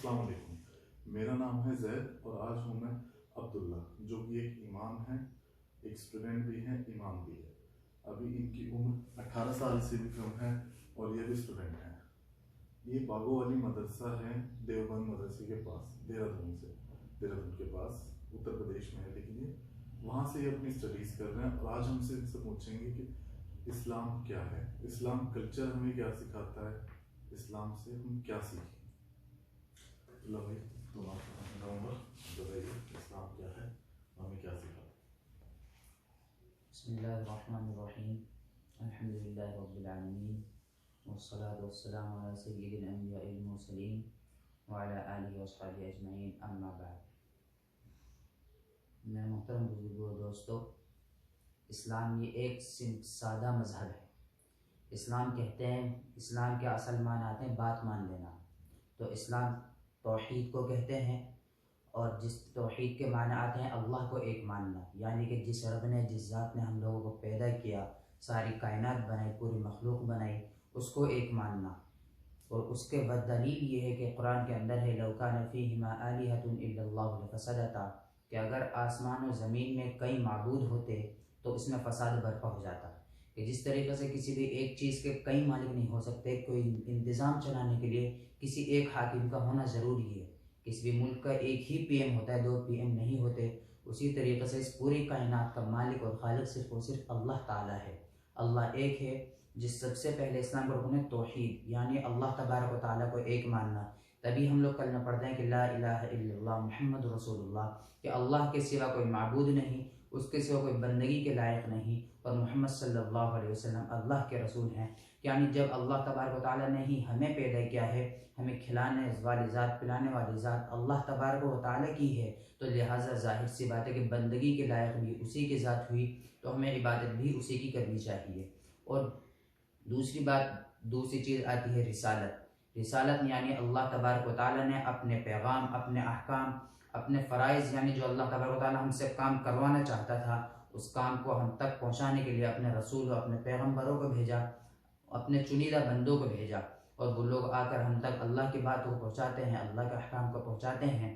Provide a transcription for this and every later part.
अस्सलाम वालेकुम। मेरा नाम है जैद और आज हूँ मैं अब्दुल्ला, जो कि एक इमाम है, एक स्टूडेंट भी है, इमाम भी है। अभी इनकी उम्र 18 साल से भी कम है और ये भी स्टूडेंट हैं। ये बागो वाली मदरसा है देवबंद मदरसे के पास, देहरादून के पास उत्तर प्रदेश में है, लेकिन ये वहाँ से ये अपनी स्टडीज़ कर रहे हैं। और आज हमसे इनसे पूछेंगे कि इस्लाम क्या है, इस्लाम कल्चर हमें क्या सिखाता है, इस्लाम से हम क्या सीखें। भाई तुम आप बताइए इस्लाम क्या है, हमें क्या सिखाता है। बिस्मिल्लाहिर्रहमानिर्रहीम, अल्हम्दुलिल्लाहि रब्बिल आलमीन, वस्सलातु वस्सलामु अला सय्यिदिल अंबियाइल मुरसलीन व अला आलिहि व अस्हाबिहि अजमईन, अम्मा बाद। मेरे मोहतरम बुजुर्गों और दोस्तों, इस्लाम ये एक सादा मज़हब है। इस्लाम कहते हैं, इस्लाम के असल माना आते हैं बात मान लेना। तो इस्लाम तौहीद को कहते हैं, और जिस तौहीद के माना आते हैं अल्लाह को एक मानना, यानी कि जिस रब ने, जिस ज़ात ने हम लोगों को पैदा किया, सारी कायनात बनाई, पूरी मखलूक बनाई, उसको एक मानना। और उसके बददलील ये है कि कुरान के अंदर है, लौ कान फ़ीहिमा आलिहतुन इल्लल्लाहु लफ़सदता, कि अगर आसमान और ज़मीन में कई माबूद होते तो उसमें फ़साद बर्पा हो जाता। कि जिस तरीक़े से किसी भी एक चीज़ के कई मालिक नहीं हो सकते, कोई इंतज़ाम चलाने के लिए किसी एक हाकिम का होना ज़रूरी है। किसी भी मुल्क का एक ही पीएम होता है, दो पीएम नहीं होते। उसी तरीक़े से इस पूरी कायनात का मालिक और खालिक सिर्फ़ और सिर्फ अल्लाह ताला है। अल्लाह एक है। जिस सबसे पहले इस्लाम का रुकन है तौहीद, यानी अल्लाह तबारक व तआला को एक मानना। तभी हम लोग कलमा पढ़ते हैं कि ला इलाहा इल्लल्लाह मुहम्मदुर रसूलुल्लाह, कि अल्लाह के सिवा कोई माबूद नहीं, उसके सिवा कोई बंदगी के लायक नहीं, और मोहम्मद सल्लल्लाहु अलैहि वसल्लम अल्लाह के रसूल हैं। यानी जब अल्लाह तबारक व तआला ने ही हमें पैदा किया है, हमें खिलाने वाली ज़ात, पिलाने वाली ज़ात अल्लाह तबारक व तआला की है, तो लिहाजा ज़ाहिर सी बात है कि बंदगी के लायक भी उसी की ज़ात हुई, तो हमें इबादत भी उसी की करनी चाहिए। और दूसरी चीज़ आती है रिसालत। रिसालत यानी अल्लाह तबारक व तआला ने अपने पैगाम, अपने अहकाम, अपने फ़राइज़, यानी जो अल्लाह तबारक व तआला हमसे काम करवाना चाहता था, उस काम को हम तक पहुँचाने के लिए अपने रसूल और अपने पैगम्बरों को भेजा, अपने चुनीदा बंदों को भेजा। और वो लोग आकर हम तक अल्लाह की बात को पहुँचाते हैं, अल्लाह के अहकाम को पहुँचाते हैं।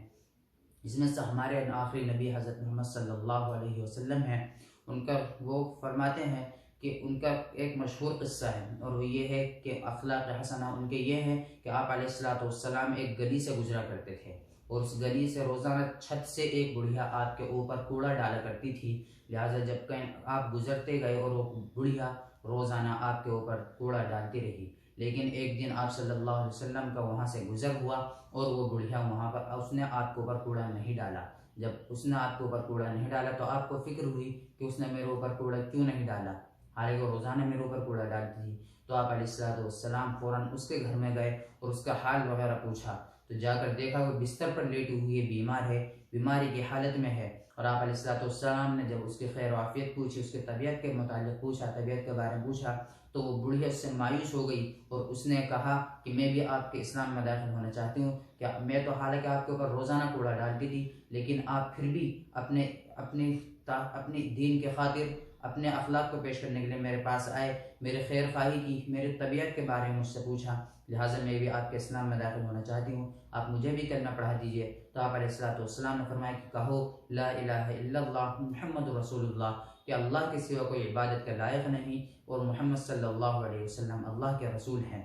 इसमें से हमारे आखिरी नबी हज़रत मोहम्मद सल्लल्लाहु अलैहि वसल्लम हैं। उनका वो फरमाते हैं कि उनका एक मशहूर क़िस्सा है, और वो ये है कि अखलाक़ हसना उनके ये है कि आप अलैहिस्सलातु वस्सलाम एक गली से गुजरा करते थे, और उस गली से रोज़ाना छत से एक बुढ़िया आपके ऊपर कूड़ा डाला करती थी। लिहाजा जब कहीं आप गुजरते गए और वो बुढ़िया रोज़ाना आपके ऊपर कूड़ा डालती रही, लेकिन एक दिन आप सल्लल्लाहु अलैहि वसल्लम का वहाँ से गुज़र हुआ और वो बुढ़िया वहाँ पर, उसने आपके ऊपर कूड़ा नहीं डाला। जब उसने आपके ऊपर कूड़ा नहीं डाला तो आपको फ़िक्र हुई कि उसने मेरे ऊपर कूड़ा क्यों नहीं डाला, हालांकि वो रोज़ाना मेरे ऊपर कूड़ा डालती थी। तो आप अलैहिस्सलातु वस्सलाम फ़ौरन उसके घर में गए और उसका हाल वगैरह पूछा। तो जाकर देखा वो बिस्तर पर लेटी हुई है, बीमार है, बीमारी की हालत में है। और आप अलैहिस्सलातु वस्सलाम ने जब उसकी खैर आफियत पूछी, उसकी तबीयत के मुतालिक पूछा, तबीयत के बारे में पूछा, तो वो बुढ़िया उससे मायूस हो गई और उसने कहा कि मैं भी आपके इस्लाम में दाखिल होना चाहती हूँ। क्या मैं तो हालांकि आपके ऊपर रोज़ाना कूड़ा डालती थी, लेकिन आप फिर भी अपने अपने अपनी दीन के खातिर, अपने अखलाक को पेश करने के लिए मेरे पास आए, मेरे खैर खाही की, मेरी तबीयत के बारे में मुझसे पूछा। लिहाजा मैं भी आपके इस्लाम में दाखिल होना चाहती हूँ, आप मुझे भी कलमा पढ़ा दीजिए। तो आप अलैहिस्सलातु वस्सलाम ने फरमाया कि कहो ला इलाहा इल्लल्लाह मुहम्मदुर रसूलुल्लाह, कि अल्लाह के सिवा कोई इबादत का लायक नहीं और मोहम्मद सल्लल्लाहु अलैहि वसल्लम अल्लाह के रसूल हैं।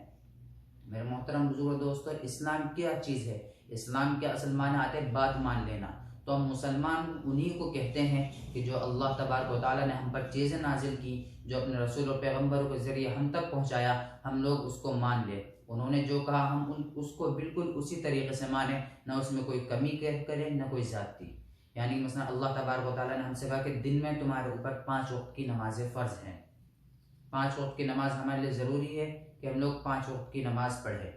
मेरे मोहतरम बुजुर्ग दोस्तों, इस्लाम क्या चीज़ है? इस्लाम के असल माने आते हैं बात मान लेना। तो हम मुसलमान उन्हीं को कहते हैं कि जो अल्लाह तबारक व तआला ने हम पर चीज़ें नाजिल की, जो अपने रसूल और पैगम्बरों के ज़रिए हम तक पहुँचाया, हम लोग उसको मान लें। उन्होंने जो कहा हम उसको बिल्कुल उसी तरीके से माने, ना उसमें कोई कमी करें ना कोई ज़्यादती। यानी मसलन अल्लाह तबारक व तआला ने हमसे कहा कि दिन में तुम्हारे ऊपर 5 वक्त की नमाज़ें फ़र्ज़ हैं। 5 वक्त की नमाज हमारे लिए ज़रूरी है कि हम लोग 5 वक्त की नमाज़ पढ़ें।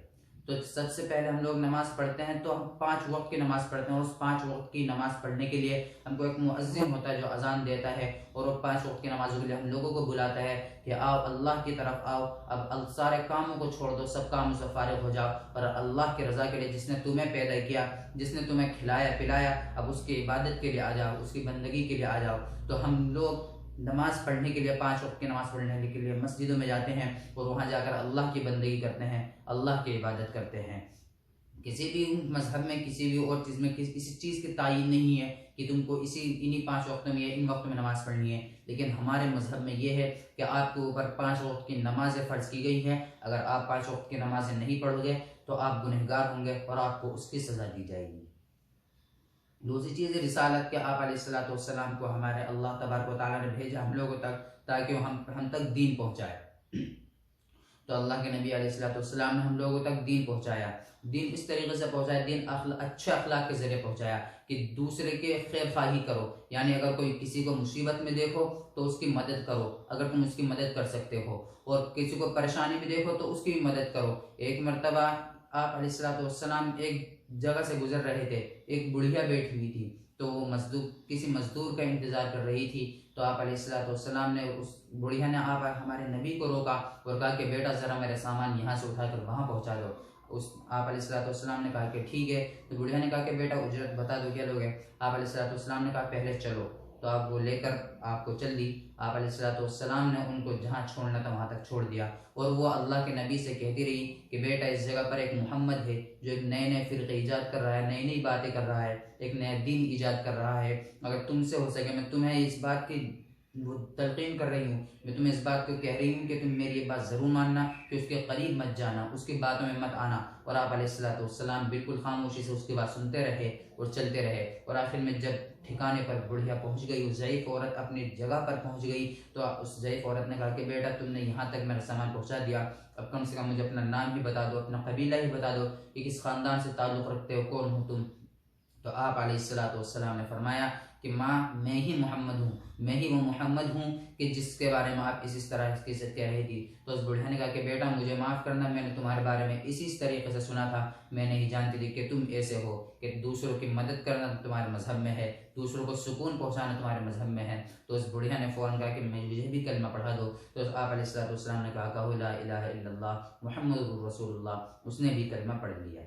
तो सबसे पहले हम लोग नमाज़ पढ़ते हैं तो हम 5 वक्त की नमाज़ पढ़ते हैं, और उस 5 वक्त की नमाज़ पढ़ने के लिए हमको एक मुअज्जिन होता है जो अजान देता है, और वो 5 वक्त की नमाज़ों के लिए हम लोगों को बुलाता है कि आओ अल्लाह की तरफ आओ, अब सारे कामों को छोड़ दो, सब कामों से फारिग हो जाओ, और अल्लाह की रज़ा के लिए, जिसने तुम्हें पैदा किया, जिसने तुम्हें खिलाया पिलाया, अब उसकी इबादत के लिए आ जाओ, उसकी बंदगी के लिए आ जाओ। तो हम लोग नमाज़ पढ़ने के लिए, 5 वक्त की नमाज़ पढ़ने के लिए मस्जिदों में जाते हैं और वहाँ जाकर अल्लाह की बंदगी करते हैं, अल्लाह की इबादत करते हैं। किसी भी मजहब में किसी भी और चीज़ में किसी चीज़ की तायीन नहीं है कि तुमको इन्हीं 5 वक्तों में या इन वक्तों में नमाज पढ़नी है। लेकिन हमारे मजहब में ये है कि आपके ऊपर 5 वक्त की नमाजें फ़र्ज की गई हैं। अगर आप 5 वक्त की नमाजें नहीं पढ़ोगे तो आप गुनहगार होंगे और आपको उसकी सज़ा दी जाएगी। दूसरी चीज़ है रिसालत के आप अलैहिस्सलाम को हमारे अल्लाह तबारक व तआला ने भेजा हम लोगों तक ताकि वो हम तक दीन पहुँचाए। तो अल्लाह के नबी अलैहिस्सलाम ने हम लोगों तक दीन पहुँचाया। दीन इस तरीके से पहुँचाया, दीन अच्छे अखलाक के ज़रिए पहुँचाया कि दूसरे के खैर ख्वाही करो, यानी अगर कोई किसी को मुसीबत में देखो तो उसकी मदद करो अगर तुम उसकी मदद कर सकते हो, और किसी को परेशानी में देखो तो उसकी भी मदद करो। एक मरतबा आप अलैहिस्सलाम एक जगह से गुजर रहे थे, एक बुढ़िया बैठी हुई थी, तो वो किसी मजदूर का इंतज़ार कर रही थी। तो आप अलैहिस्सलाम ने उस बुढ़िया ने आप हमारे नबी को रोका और कहा कि बेटा ज़रा मेरे सामान यहाँ से उठाकर वहाँ पहुँचा दो। उस आप अलैहिस्सलाम ने कहा कि ठीक है। तो बुढ़िया ने कहा कि बेटा उजरत बता दो क्या लोगे। आप अलैहिस्सलाम ने कहा पहले चलो। तो आप वो लेकर आपको चल दी। आप अलैहिस्सलाम ने उनको जहाँ छोड़ना था वहाँ तक छोड़ दिया, और वो अल्लाह के नबी से कहती रही कि बेटा इस जगह पर एक मोहम्मद है जो एक नए नए फ़िरक़े ईजाद कर रहा है, नई नई बातें कर रहा है, एक नया दीन ईजाद कर रहा है। अगर तुमसे हो सके मैं तुम्हें इस बात की वो तलकीन कर रही हूँ, मैं तुम्हें इस बात को कह रही हूँ कि तुम मेरी ये बात ज़रूर मानना कि उसके करीब मत जाना, उसकी बातों में मत आना। और आप अलैहिस्सलाम बिल्कुल खामोशी से उसकी बात सुनते रहे और चलते रहे। और आखिर में जब ठिकाने पर बुढ़िया पहुँच गई, उस ज़ईफ़ औरत अपनी जगह पर पहुँच गई, तो उस ज़ईफ़ औरत ने कहा कि बेटा तुमने यहाँ तक मेरा सामान पहुँचा दिया, अब कम से कम मुझे अपना नाम ही बता दो, अपना कबीला ही बता दो कि किस ख़ानदान से ताल्लुक़ रखते हो, कौन हो तुम। तो आप अलैहिस्सलाम ने फरमाया कि माँ मैं ही मोहम्मद हूँ, मैं ही वो मोहम्मद हूँ कि जिसके बारे में आप इस तरह से कह रही थी। तो उस बुढ़िया ने कहा कि बेटा मुझे माफ़ करना, मैंने तुम्हारे बारे में इसी तरीके से सुना था, मैं नहीं जानती थी कि तुम ऐसे हो कि दूसरों की मदद करना तुम्हारे मजहब में है, दूसरों को सुकून पहुँचाना तुम्हारे मजहब में है। तो उस बुढ़िया ने फ़ौरन कहा कि मुझे भी कलमा पढ़ा दो। तो आप अलैहिस्सलाम ने कहा ला इलाहा इल्लल्लाह मुहम्मदुर रसूलुल्लाह, उसने भी कलमा पढ़ लिया।